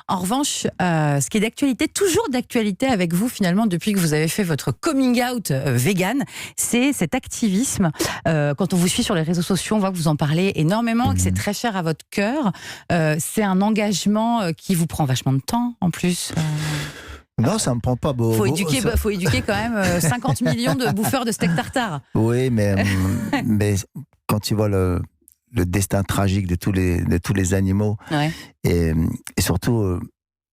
En revanche, ce qui est d'actualité, toujours d'actualité avec vous finalement depuis que vous avez fait votre coming out vegan, c'est cet activisme. Quand on vous suit sur les réseaux sociaux, on voit que vous en parlez énormément, que c'est très cher à votre cœur. C'est un engagement qui vous prend vachement de temps en plus. Non, ça me prend pas beaucoup. Faut éduquer quand même 50 millions de bouffeurs de steak tartare. Oui, mais quand tu vois le destin tragique de tous les animaux, Ouais. et surtout,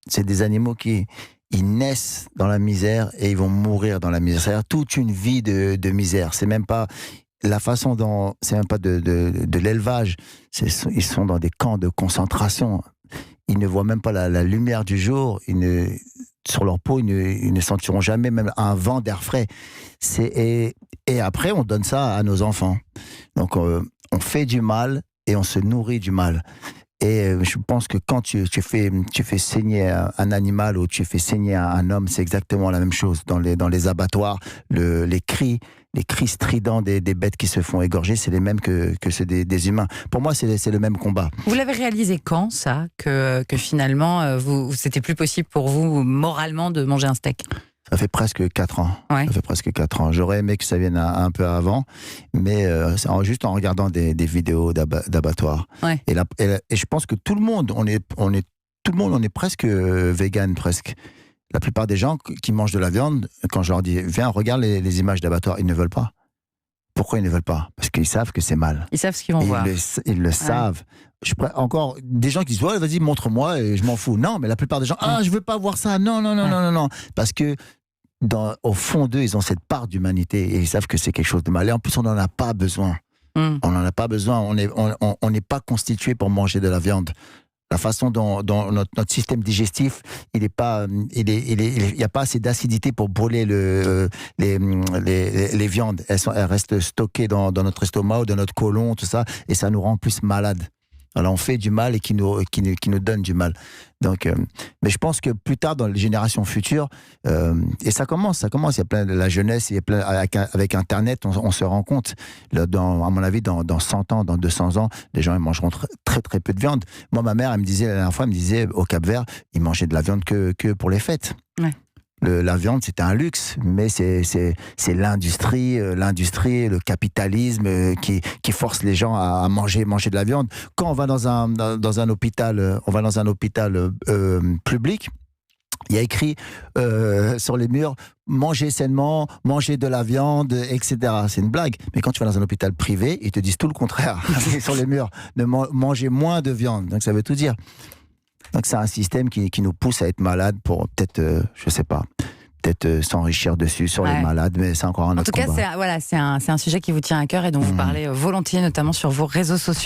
c'est des animaux qui naissent dans la misère et ils vont mourir dans la misère. C'est-à-dire toute une vie de misère. C'est même pas la façon dont, c'est même pas de l'élevage. Ils sont dans des camps de concentration. Ils ne voient même pas la lumière du jour. Sur leur peau, ils ne sentiront jamais même un vent d'air frais. Et après, on donne ça à nos enfants. Donc, on fait du mal et on se nourrit du mal. Et je pense que quand tu fais saigner un animal ou tu fais saigner un homme, c'est exactement la même chose. Dans les abattoirs, les cris stridents des bêtes qui se font égorger, c'est les mêmes que ceux des humains. Pour moi, c'est le même combat. Vous l'avez réalisé quand, ça, que finalement, c'était plus possible pour vous, moralement, de manger un steak ? Ça fait presque 4 ans. Ouais. Ça fait presque 4 ans. J'aurais aimé que ça vienne un peu avant, mais juste en regardant des vidéos d'abattoirs. Ouais. Et je pense que tout le monde, on est presque vegan, presque. La plupart des gens qui mangent de la viande, quand je leur dis viens, regarde les images d'abattoirs, ils ne veulent pas. Pourquoi ils ne veulent pas ? Parce qu'ils savent que c'est mal. Ils savent ce qu'ils vont voir. Ils le savent. Encore des gens qui disent ouais, vas-y, montre-moi et je m'en fous. Non, mais la plupart des gens je veux pas voir ça. Non. Parce que au fond d'eux, ils ont cette part d'humanité et ils savent que c'est quelque chose de mal. Et en plus, on n'en a pas besoin. On n'en a pas besoin. On n'est pas constitué pour manger de la viande. La façon dont notre système digestif, il n'y a pas assez d'acidité pour brûler les viandes. Elles restent stockées dans notre estomac ou dans notre côlon, tout ça, et ça nous rend plus malades. Alors on fait du mal et qui nous donne du mal. Donc, mais je pense que plus tard, dans les générations futures, et ça commence, il y a plein de la jeunesse, il y a plein, avec Internet, on se rend compte, à mon avis, dans 100 ans, dans 200 ans, les gens ils mangeront très très peu de viande. Moi, ma mère, la dernière fois, elle me disait, au Cap-Vert, ils mangeaient de la viande que pour les fêtes. Ouais. La viande, c'était un luxe, mais c'est l'industrie, le capitalisme qui force les gens à manger de la viande. Quand on va dans un hôpital, public, il y a écrit sur les murs manger sainement, manger de la viande, etc. C'est une blague. Mais quand tu vas dans un hôpital privé, ils te disent tout le contraire sur les murs, de manger moins de viande. Donc ça veut tout dire. Donc c'est un système qui nous pousse à être malades pour peut-être, je sais pas, s'enrichir dessus sur les malades, mais c'est encore un autre combat. En tout cas, c'est un sujet qui vous tient à cœur et dont vous parlez volontiers, notamment sur vos réseaux sociaux.